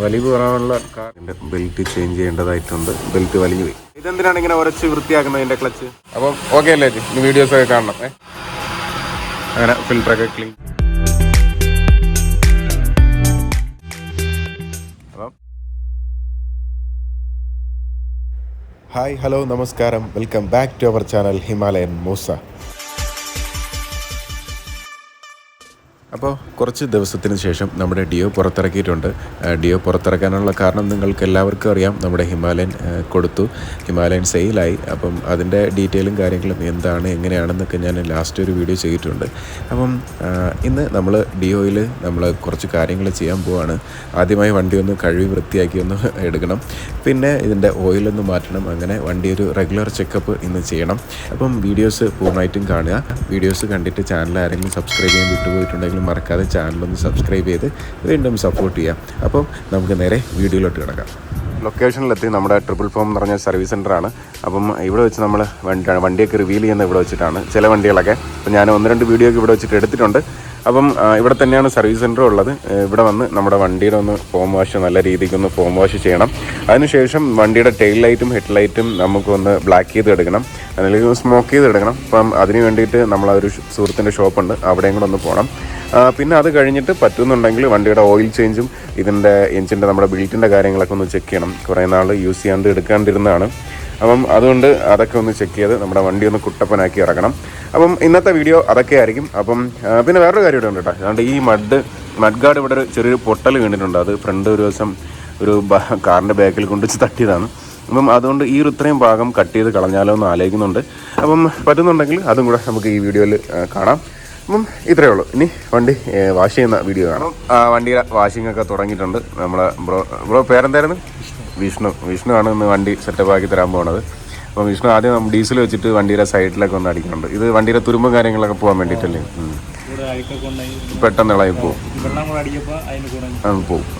വലിവ് കുറവുള്ള കാറിൻ്റെ belt change ചെയ്യേണ്ടതായിട്ടുണ്ട്. ബെൽറ്റ് വലിഞ്ഞു പോയി. ഇതെന്തിനാണ് ഇങ്ങനെ ഉരച്ച് വൃത്തിയാക്കുന്നത് ഇതിൻ്റെ ക്ലച്ച്? അപ്പം ഓക്കെ അല്ലേ ചേച്ചി? ഇനി വീഡിയോസൊക്കെ കാണണം. അങ്ങനെ ഫിൽറ്ററൊക്കെ ക്ലീൻ. ഹായ്, ഹലോ, നമസ്കാരം. Welcome back to our channel Himalayan Moosa. അപ്പോൾ കുറച്ച് ദിവസത്തിന് ശേഷം നമ്മുടെ ഡിയോ പുറത്തിറക്കിയിട്ടുണ്ട്. ഡിയോ പുറത്തിറക്കാനുള്ള കാരണം നിങ്ങൾക്ക് എല്ലാവർക്കും അറിയാം. നമ്മുടെ ഹിമാലയൻ കൊടുത്തു, ഹിമാലയൻ സെയിലായി. അപ്പം അതിൻ്റെ ഡീറ്റെയിലും കാര്യങ്ങളും എന്താണ് എങ്ങനെയാണെന്നൊക്കെ ഞാൻ ലാസ്റ്റ് ഒരു വീഡിയോ ചെയ്തിട്ടുണ്ട്. അപ്പം ഇന്ന് നമ്മൾ ഡിയോയിൽ നമ്മൾ കുറച്ച് കാര്യങ്ങൾ ചെയ്യാൻ പോവാണ്. ആദ്യമായി വണ്ടി ഒന്ന് കഴുകി വൃത്തിയാക്കി ഒന്ന് എടുക്കണം. പിന്നെ ഇതിൻ്റെ ഓയിലൊന്ന് മാറ്റണം. അങ്ങനെ വണ്ടി ഒരു റെഗുലർ ചെക്കപ്പ് ഇന്ന് ചെയ്യണം. അപ്പം വീഡിയോസ് പൂർണ്ണമായിട്ടും കാണുക. വീഡിയോസ് കണ്ടിട്ട് ചാനൽ ആരെങ്കിലും സബ്സ്ക്രൈബ് ചെയ്യാൻ വിട്ടുപോയിട്ടുണ്ടെങ്കിൽ മറക്കാതെ ചാനലൊന്ന് സബ്സ്ക്രൈബ് ചെയ്ത് വീണ്ടും സപ്പോർട്ട് ചെയ്യാം. അപ്പം നമുക്ക് നേരെ വീഡിയോയിലോട്ട് കിടക്കാം. ലൊക്കേഷനിലെത്തി. നമ്മുടെ ട്രിപ്പിൾ ഫോം എന്ന് പറഞ്ഞ സർവീസ് സെൻ്ററാണ്. അപ്പം ഇവിടെ വെച്ച് നമ്മൾ വണ്ടിയൊക്കെ റിവീൽ ചെയ്യുന്നത് ഇവിടെ വെച്ചിട്ടാണ്. ചില വണ്ടികളൊക്കെ അപ്പം ഞാൻ 1-2 വീഡിയോ ഒക്കെ ഇവിടെ വെച്ചിട്ട് എടുത്തിട്ടുണ്ട്. അപ്പം ഇവിടെ തന്നെയാണ് സർവീസ് സെൻ്റർ ഉള്ളത്. ഇവിടെ വന്ന് നമ്മുടെ വണ്ടിയുടെ ഒന്ന് ഫോം വാഷ്, നല്ല രീതിക്കൊന്ന് ഫോം വാഷ് ചെയ്യണം. അതിനുശേഷം വണ്ടിയുടെ ടെയിൽ ലൈറ്റും ഹെഡ് ലൈറ്റും നമുക്കൊന്ന് ബ്ലാക്ക് ചെയ്ത് എടുക്കണം, അല്ലെങ്കിൽ സ്മോക്ക് ചെയ്ത് എടുക്കണം. അപ്പം അതിന് വേണ്ടിയിട്ട് നമ്മളൊരു സുഹൃത്തിൻ്റെ ഷോപ്പുണ്ട്, അവിടെയും കൂടെ ഒന്ന് പോകണം. പിന്നെ അത് കഴിഞ്ഞിട്ട് പറ്റുന്നുണ്ടെങ്കിൽ വണ്ടിയുടെ ഓയിൽ ചേഞ്ചും ഇതിൻ്റെ എഞ്ചിൻ്റെ നമ്മുടെ ബിൽറ്റിൻ്റെ കാര്യങ്ങളൊക്കെ ഒന്ന് ചെക്ക് ചെയ്യണം. കുറേ നാൾ യൂസ് ചെയ്യാണ്ട് എടുക്കാണ്ടിരുന്നതാണ്. അപ്പം അതുകൊണ്ട് അതൊക്കെ ഒന്ന് ചെക്ക് ചെയ്ത് നമ്മുടെ വണ്ടി ഒന്ന് കുട്ടപ്പനാക്കി ഇറക്കണം. അപ്പം ഇന്നത്തെ വീഡിയോ അതൊക്കെ ആയിരിക്കും. അപ്പം പിന്നെ വേറൊരു കാര്യം ഇവിടെ ഉണ്ട് കേട്ടോ. അതുകൊണ്ട് ഈ മഡ് ഗാർഡ് ഇവിടെ ഒരു ചെറിയൊരു പൊട്ടൽ വീണിട്ടുണ്ട്. അത് ഫ്രണ്ട് ഒരു ദിവസം ഒരു കാറിൻ്റെ ബാക്കിൽ കൊണ്ടുവച്ച് തട്ടിയതാണ്. അപ്പം അതുകൊണ്ട് ഈ ഒരു ഇത്രയും ഭാഗം കട്ട് ചെയ്ത് കളഞ്ഞാലോ എന്ന് ആലോചിക്കുന്നുണ്ട്. അപ്പം പറ്റുന്നുണ്ടെങ്കിൽ അതും കൂടെ നമുക്ക് ഈ വീഡിയോയിൽ കാണാം. അപ്പം ഇത്രയേ ഉള്ളൂ. ഇനി വണ്ടി വാഷ് ചെയ്യുന്ന വീഡിയോ കാണാം. വണ്ടിയുടെ വാഷിംഗ് ഒക്കെ തുടങ്ങിയിട്ടുണ്ട്. നമ്മളെ ബ്രോ പേരെന്തായിരുന്നു? വിഷ്ണു ആണ് ഇന്ന് വണ്ടി സെറ്റപ്പ് ആക്കി തരാൻ പോകുന്നത്. അപ്പം വിഷ്ണു ആദ്യം ഡീസൽ വെച്ചിട്ട് വണ്ടിയുടെ സൈഡിലൊക്കെ ഒന്ന് അടിക്കുന്നുണ്ട്. ഇത് വണ്ടിയുടെ തുരുമ്പും കാര്യങ്ങളൊക്കെ പോകാൻ വേണ്ടിയിട്ടല്ലേ? പെട്ടെന്ന് ഇളകി പോവും.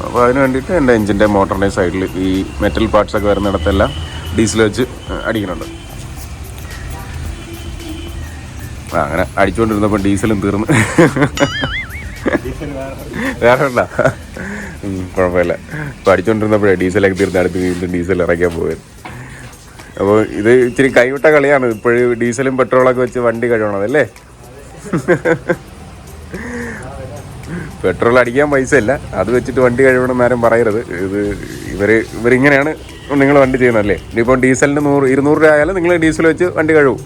അപ്പോൾ അതിന് വേണ്ടിയിട്ട് എൻ്റെ എഞ്ചിൻ്റെ മോട്ടറിൻ്റെ സൈഡിൽ ഈ മെറ്റൽ പാർട്സൊക്കെ വരുന്നിടത്തെല്ലാം ഡീസൽ വെച്ച് അടിക്കുന്നുണ്ട്. അങ്ങനെ അടിച്ചുകൊണ്ടിരുന്നപ്പോൾ ഡീസലും തീർന്ന്. വേറെ ഉണ്ടോ? കുഴപ്പമില്ല. ഇപ്പോൾ അടിച്ചുകൊണ്ടിരുന്നപ്പോഴേ ഡീസലൊക്കെ തീർന്ന് അടുത്ത് വീണ്ടും ഡീസൽ ഇറക്കാൻ പോയത്. അപ്പോൾ ഇത് ഇച്ചിരി കൈവിട്ട കളിയാണ്. ഇപ്പോഴും ഡീസലും പെട്രോളൊക്കെ വെച്ച് വണ്ടി കഴുകണം അല്ലേ? പെട്രോൾ അടിക്കാൻ പൈസ ഇല്ല, അത് വെച്ചിട്ട് വണ്ടി കഴുകണം എന്നാരും പറയരുത്. ഇവരിങ്ങനെയാണ് നിങ്ങൾ വണ്ടി ചെയ്യുന്നതല്ലേ. ഇനിയിപ്പോൾ ഡീസലിന് 100-200 രൂപ ആയാലും നിങ്ങൾ ഡീസൽ വെച്ച് വണ്ടി കഴുകും.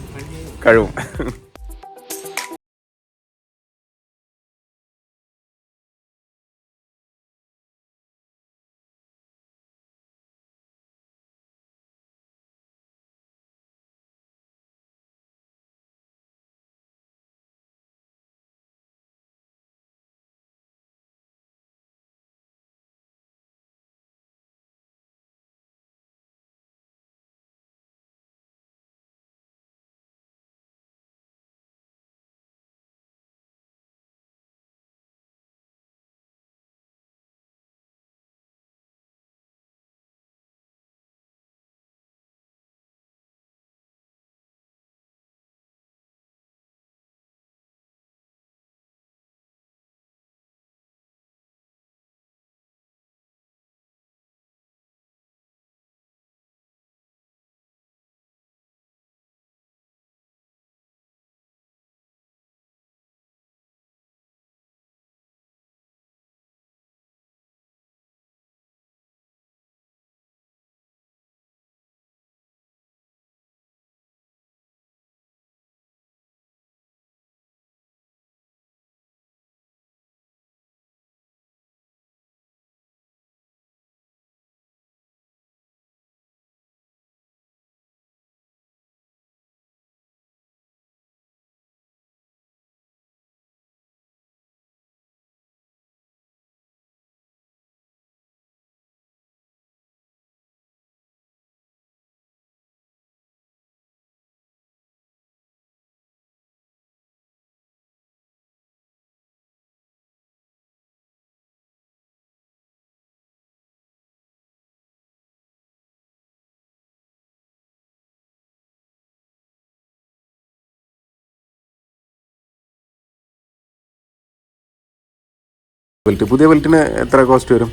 പുതിയ ബെൽറ്റിന് എത്ര കോസ്റ്റ് വരും?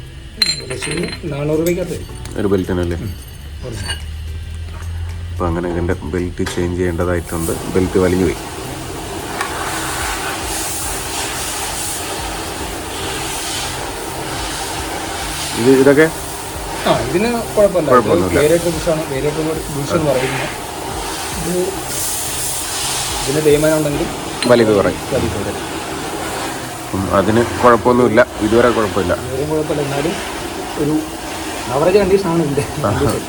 ഉദ്ദേശിക്കുന്നത് 400 രൂപയ്ക്കകത്ത് ഒരു ബെൽറ്റിനല്ലേ? ഒറിജിനൽ. അപ്പോൾ അങ്ങനെ ഇതിൻ്റെ ബെൽറ്റ് ചേഞ്ച് ചെയ്യേണ്ടതായിട്ടുണ്ട്. ബെൽറ്റ് വലിഞ്ഞു പോയി. ഇതൊക്കെ ഇതിന് കുഴപ്പമില്ല. കുഴപ്പമൊന്നുമില്ല. വേരിയേറ്റർ ബുഷാണ്. വേരിയേറ്റർ ബുഷ് എന്ന് പറയുന്നത് ഇത് ഇതിന് തേയ്മാനം ഉണ്ടെങ്കിൽ വലിവ് കുറയും. അതിന് കുഴപ്പമൊന്നുമില്ല, ഇതുവരെ കുഴപ്പമില്ല. ഇതുവരെയും കുഴപ്പമില്ല. എന്നാലും ഒരു ആവറേജ് കണ്ടീഷനാണ് ഇതിൻ്റെ.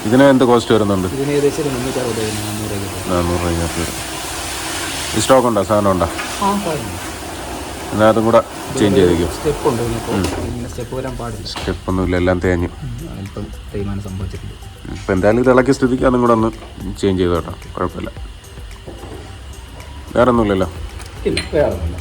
ഇതിന് എന്ത് കോസ്റ്റ് വരുന്നുണ്ട്? ഇതിന് ഏകദേശം 360 400 രൂപ. ഈ സ്റ്റോക്ക് ഉണ്ടോ? സാധനം ഉണ്ടോ? എന്നാൽ അതും കൂടെ ചേഞ്ച് ചെയ്തേക്കും. സ്റ്റെപ്പ് ഉണ്ട് ഇങ്ങനെ സ്റ്റെപ്പ് വരാൻ പാടില്ല. സ്റ്റെപ്പൊന്നുമില്ല, എല്ലാം തേഞ്ഞു. അല്പം തേയ്മാനം സംഭവിച്ചിട്ടുണ്ട്. ഇപ്പം എന്തായാലും ഇത് ഇളക്കിയ സ്ഥിതിക്ക് അതും കൂടെ ഒന്ന് ചേഞ്ച് ചെയ്ത് കേട്ടോ, കുഴപ്പമില്ല. വേറെ ഒന്നുമില്ലല്ലോ? ഇല്ല, വേറെ ഒന്നുമില്ല.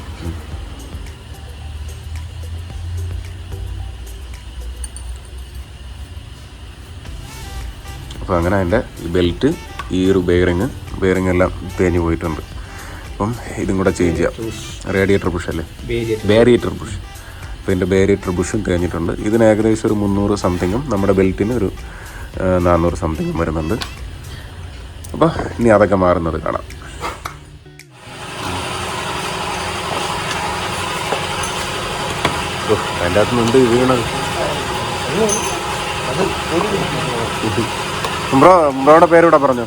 അപ്പോൾ അങ്ങനെ അതിൻ്റെ ബെൽറ്റ്, ഈ ഒരു ബെയറിങ് എല്ലാം തേഞ്ഞ് പോയിട്ടുണ്ട്. അപ്പം ഇതും കൂടെ ചേഞ്ച് ചെയ്യാം. റേഡിയേറ്റർ ബുഷ് അല്ലേ? ബാരിയേറ്റർ ബുഷ്. അപ്പോൾ ഇതിൻ്റെ ബാരിയേറ്റർ ബുഷും തേഞ്ഞിട്ടുണ്ട്. ഇതിന് ഏകദേശം ഒരു 300 സംതിങ്ങും നമ്മുടെ ബെൽറ്റിന് ഒരു 400 സംതിങ്ങും വരുന്നുണ്ട്. അപ്പോൾ ഇനി അതൊക്കെ മാറുന്നത് കാണാം. അതിൻ്റെ അകത്ത് നിന്ന് വീണത് ബ്രോയുടെ പേരിവിടെ പറഞ്ഞു.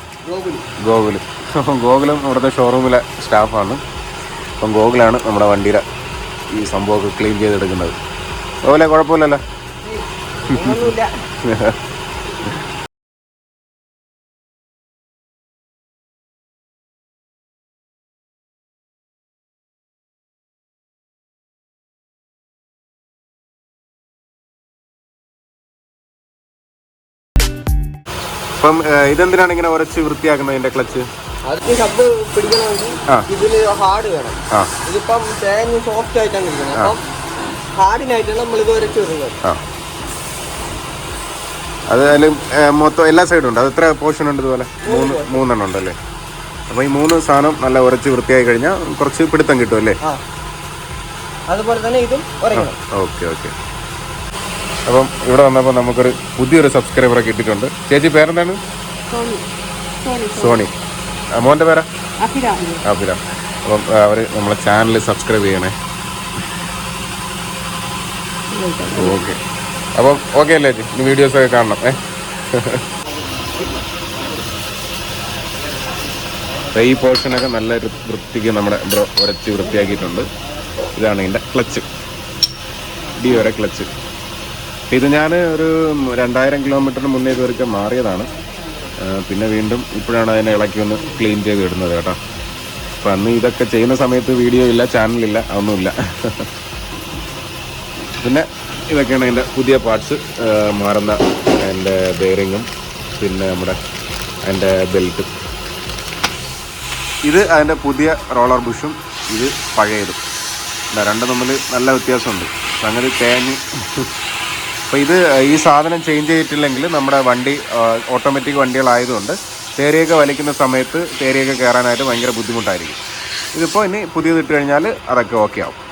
ഗോകുല്. ഗോകുലും ഇവിടുത്തെ ഷോറൂമിലെ സ്റ്റാഫാണ്. അപ്പം ഗോകുലാണ് നമ്മുടെ വണ്ടിയുടെ ഈ സംഭവമൊക്കെ ക്ലീൻ ചെയ്തെടുക്കുന്നത്. ഗോകുലെ കുഴപ്പമില്ലല്ലോ? അപ്പം ഇതെന്തിനാണ് ഇങ്ങനെ ഉരച്ച് വൃത്തിയാക്കുന്നത് ഇതിൻ്റെ ക്ലച്ച്? അതിന് ശബ്ദം പിടിക്കണമെങ്കിൽ ഇതില് ഹാർഡ് വേണം. ഇതിപ്പം തേങ്ങ സോഫ്റ്റ് ആയിട്ടാണ് ഇരിക്കുന്നത്. അപ്പം ഹാർഡിനായിട്ടാണ് നമ്മൾ ഇത് വരച്ച് വരുന്നത്. അത് മൊത്തം എല്ലാ സൈഡും ഉണ്ട്. അത് എത്ര പോർഷൻ ഉണ്ട്? ഇതുപോലെ 3 ഉണ്ടല്ലേ? അപ്പോൾ ഈ 3 സാധനം നല്ല ഉരച്ച് വൃത്തിയായി കഴിഞ്ഞാൽ കുറച്ച് പിടുത്തം കിട്ടും അല്ലേ? അതുപോലെ തന്നെ ഇതും ഉരയ്ക്കണം. ഓക്കെ. അപ്പം ഇവിടെ വന്നപ്പോൾ നമുക്കൊരു പുതിയൊരു സബ്സ്ക്രൈബറെ കിട്ടിയിട്ടുണ്ട്. ചേച്ചി പേരെന്താണ്? സോണി. മോൻ്റെ പേരാ? അഫിര. അപ്പം അവർ നമ്മളെ ചാനൽ സബ്സ്ക്രൈബ് ചെയ്യണേ. ഓക്കെ. അപ്പം ഓക്കെ അല്ലേ ചേച്ചി? ഇനി വീഡിയോസൊക്കെ കാണണം. ഈ പോർഷനൊക്കെ നല്ല വൃത്തിക്ക് നമ്മുടെ ബ്രോ ഉരച്ച് വൃത്തിയാക്കിയിട്ടുണ്ട്. ഇതാണ് ഇതിൻ്റെ ക്ലച്ച്, ഡിയോയുടെ ക്ലച്ച്. ഇത് ഞാൻ ഒരു 2000 കിലോമീറ്ററിന് മുന്നേ ഇതുവരെ മാറിയതാണ്. പിന്നെ വീണ്ടും ഇപ്പോഴാണ് അതിനെ ഇളക്കി ഒന്ന് ക്ലീൻ ചെയ്ത് ഇടുന്നത് കേട്ടോ. അപ്പം അന്ന് ഇതൊക്കെ ചെയ്യുന്ന സമയത്ത് വീഡിയോ ഇല്ല, ചാനലില്ല, അതൊന്നുമില്ല. പിന്നെ ഇതൊക്കെയാണ് അതിൻ്റെ പുതിയ പാർട്സ് മാറുന്ന അതിൻ്റെ ബെയറിങ്ങും പിന്നെ നമ്മുടെ അതിൻ്റെ ബെൽറ്റും. ഇത് അതിൻ്റെ പുതിയ റോളർ ബുഷും ഇത് പഴയതും. രണ്ടും തമ്മിൽ നല്ല വ്യത്യാസമുണ്ട്. സംഗതി തേഞ്ഞ്. അപ്പോൾ ഇത് ഈ സാധനം ചേഞ്ച് ചെയ്തിട്ടില്ലെങ്കിൽ നമ്മുടെ വണ്ടി ഓട്ടോമാറ്റിക് വണ്ടികളായതുകൊണ്ട് തേരിയൊക്കെ വലിക്കുന്ന സമയത്ത് തേരിയൊക്കെ കയറാനായിട്ട് ഭയങ്കര ബുദ്ധിമുട്ടായിരിക്കും. ഇതിപ്പോൾ ഇനി പുതിയത് ഇട്ട് കഴിഞ്ഞാൽ അതൊക്കെ ഓക്കെ ആവും.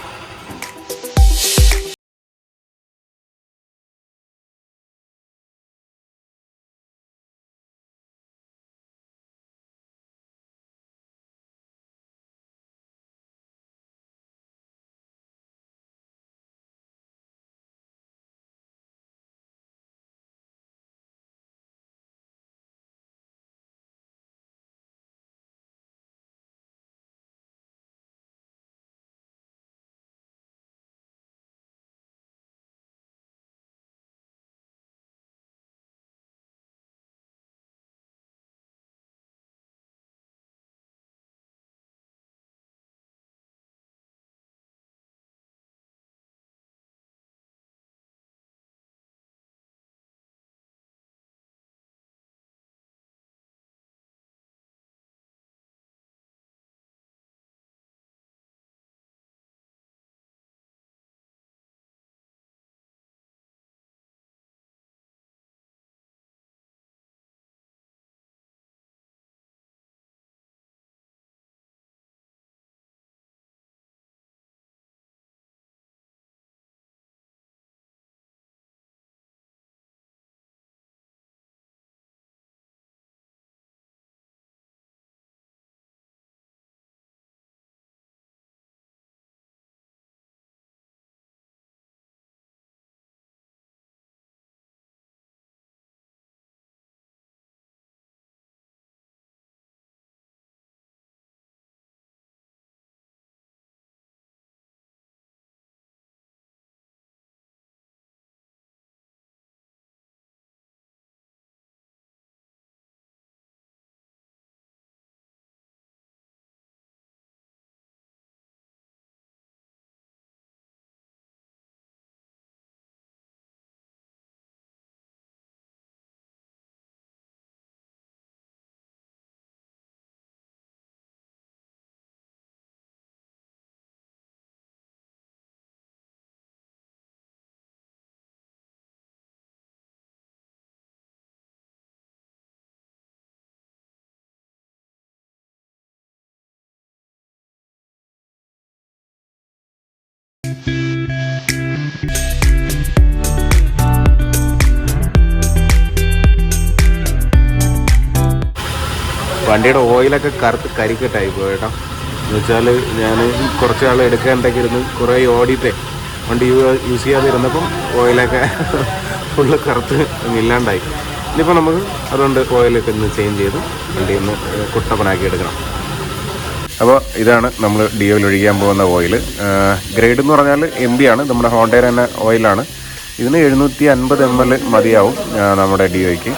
വണ്ടിയുടെ ഓയിലൊക്കെ കറുത്ത് കരിക്കട്ടായി പോയേട്ടാ. എന്ന് വെച്ചാൽ ഞാൻ കുറച്ച് നാൾ എടുക്കാനുണ്ടെങ്കിൽ ഇരുന്ന് കുറേ ഓടിയിട്ടേ വണ്ടി യൂസ് ചെയ്യാതെ ഇരുന്നപ്പം ഓയിലൊക്കെ ഫുള്ള് കറുത്ത് ഇല്ലാണ്ടായി. ഇനിയിപ്പോൾ നമുക്ക് അതുകൊണ്ട് ഓയിലൊക്കെ ഒന്ന് ചേഞ്ച് ചെയ്ത് വണ്ടി ഒന്ന് കുട്ടപ്പനാക്കി എടുക്കണം. അപ്പോൾ ഇതാണ് നമ്മൾ ഡിയോയിൽ ഒഴിക്കാൻ പോകുന്ന ഓയിൽ. ഗ്രേഡ് എന്ന് പറഞ്ഞാൽ MB ആണ്, നമ്മുടെ ഹോണ്ടയുടെ തന്നെ ഓയിലാണ്. ഇതിന് 750 ml മതിയാവും നമ്മുടെ ഡിയോയ്ക്ക്.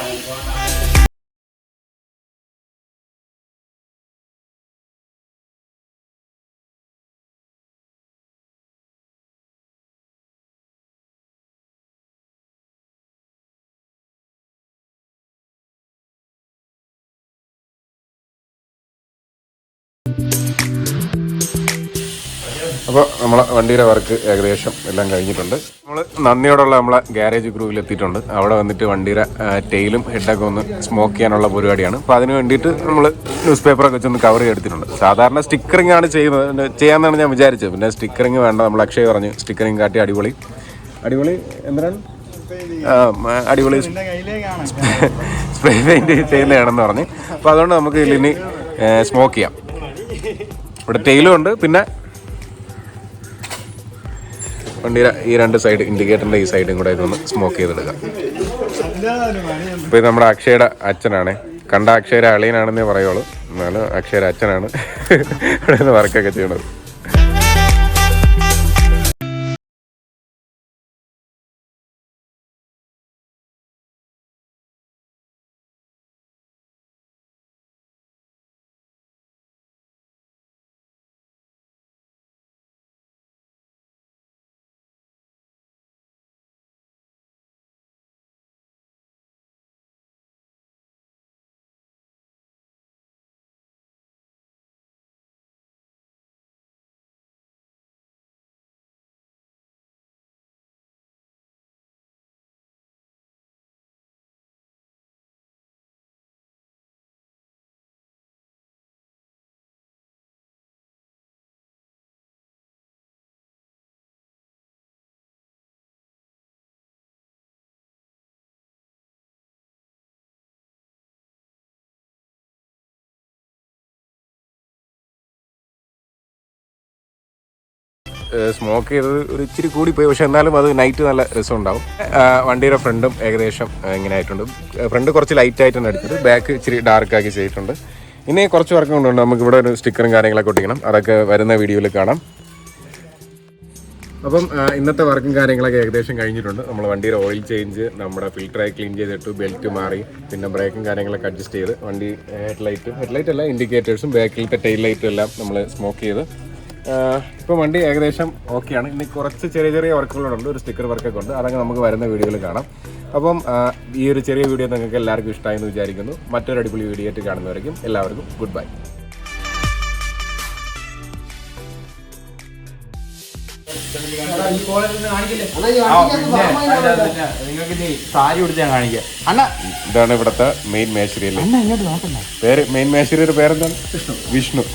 അപ്പോൾ നമ്മളെ വണ്ടിയുടെ വർക്ക് ഏകദേശം എല്ലാം കഴിഞ്ഞിട്ടുണ്ട്. നമ്മൾ നന്ദിയോടുള്ള നമ്മളെ ഗ്യാരേജ് ഗ്രൂവിൽ എത്തിയിട്ടുണ്ട്. അവിടെ വന്നിട്ട് വണ്ടിയുടെ ടെയിലും ഹെഡൊക്കെ ഒന്ന് സ്മോക്ക് ചെയ്യാനുള്ള പരിപാടിയാണ്. അപ്പോൾ അതിന് വേണ്ടിയിട്ട് നമ്മൾ ന്യൂസ് പേപ്പറൊക്കെ വെച്ചൊന്ന് കവർ ചെയ്തെടുത്തിട്ടുണ്ട്. സാധാരണ സ്റ്റിക്കറിംഗ് ആണ് ചെയ്യാമെന്നാണ് ഞാൻ വിചാരിച്ചത്. പിന്നെ സ്റ്റിക്കറിംഗ് വേണ്ട, നമ്മൾ അക്ഷയ് പറഞ്ഞു സ്റ്റിക്കറിംഗ് കാട്ടി അടിപൊളി എന്തിനാണ് അടിപൊളി സ്പ്രേ പെയിൻറ്റ് ചെയ്യുന്നതാണെന്ന് പറഞ്ഞ്. അപ്പോൾ അതുകൊണ്ട് നമുക്ക് ഇതിലിനി സ്മോക്ക് ചെയ്യാം. ഇവിടെ ടെയിലും ഉണ്ട്, പിന്നെ വണ്ടിയുടെ ഈ 2 സൈഡ് ഇൻഡിക്കേറ്ററിൻ്റെ ഈ സൈഡും കൂടെ ഇതൊന്ന് സ്മോക്ക് ചെയ്തെടുക്കാം. ഇപ്പോൾ ഇത് നമ്മുടെ അക്ഷയുടെ അച്ഛനാണ്. കണ്ട അക്ഷയുടെ അളിയനാണെന്നേ പറയുള്ളൂ, എന്നാലും അക്ഷയുടെ അച്ഛനാണ് ഇവിടെ നിന്ന് വർക്കൊക്കെ ചെയ്യണത്. സ്മോക്ക് ചെയ്തത് ഒരു ഇച്ചിരി കൂടിപ്പോയി, പക്ഷെ എന്നാലും അത് നൈറ്റ് നല്ല രസമുണ്ടാവും. വണ്ടിയുടെ ഫ്രണ്ടും ഏകദേശം ഇങ്ങനെ ആയിട്ടുണ്ട്. ഫ്രണ്ട് കുറച്ച് ലൈറ്റ് ആയിട്ടാണ് അടിച്ചത്, ബാക്ക് ഇച്ചിരി ഡാർക്കാക്കി ചെയ്തിട്ടുണ്ട്. ഇനി കുറച്ച് വർക്ക് കൊണ്ടുണ്ട്. നമുക്കിവിടെ ഒരു സ്റ്റിക്കറും കാര്യങ്ങളൊക്കെ ഒട്ടിക്കണം, അതൊക്കെ വരുന്ന വീഡിയോയിൽ കാണാം. അപ്പം ഇന്നത്തെ വർക്കും കാര്യങ്ങളൊക്കെ ഏകദേശം കഴിഞ്ഞിട്ടുണ്ട്. നമ്മൾ വണ്ടിയുടെ ഓയിൽ ചേഞ്ച്, നമ്മുടെ ഫിൽറ്ററായി ക്ലീൻ ചെയ്തിട്ടു, ബെൽറ്റ് മാറി, പിന്നെ ബ്രേക്കും കാര്യങ്ങളൊക്കെ അഡ്ജസ്റ്റ് ചെയ്ത് വണ്ടി ഹെഡ്ലൈറ്റ് അല്ല ഇൻഡിക്കേറ്റേഴ്സും ബാക്കിലത്തെ ടെയിൽ ലൈറ്റും എല്ലാം നമ്മൾ സ്മോക്ക് ചെയ്ത് ഇപ്പോൾ വണ്ടി ഏകദേശം ഓക്കെയാണ്. ഇനി കുറച്ച് ചെറിയ വർക്കുകളുണ്ട്, ഒരു സ്റ്റിക്കർ വർക്കൊക്കെ ഉണ്ട്, അതൊക്കെ നമുക്ക് വരുന്ന വീഡിയോയിൽ കാണാം. അപ്പം ഈ ഒരു ചെറിയ വീഡിയോ നിങ്ങൾക്ക് എല്ലാവർക്കും ഇഷ്ടമായി എന്ന് വിചാരിക്കുന്നു. മറ്റൊരു അടിപൊളി വീഡിയോ ആയിട്ട് കാണുന്നവരേക്കും എല്ലാവർക്കും ഗുഡ് ബൈ. നിങ്ങൾക്ക് സാരി കൊടുത്ത് ഞാൻ കാണിക്കാം. അണ്ണ ഇതാണ് ഇവിടുത്തെ മെയിൻ മേശരി അല്ലേ? പേര് മെയിൻ മേശരിയുടെ പേരെന്താണ്? വിഷ്ണു.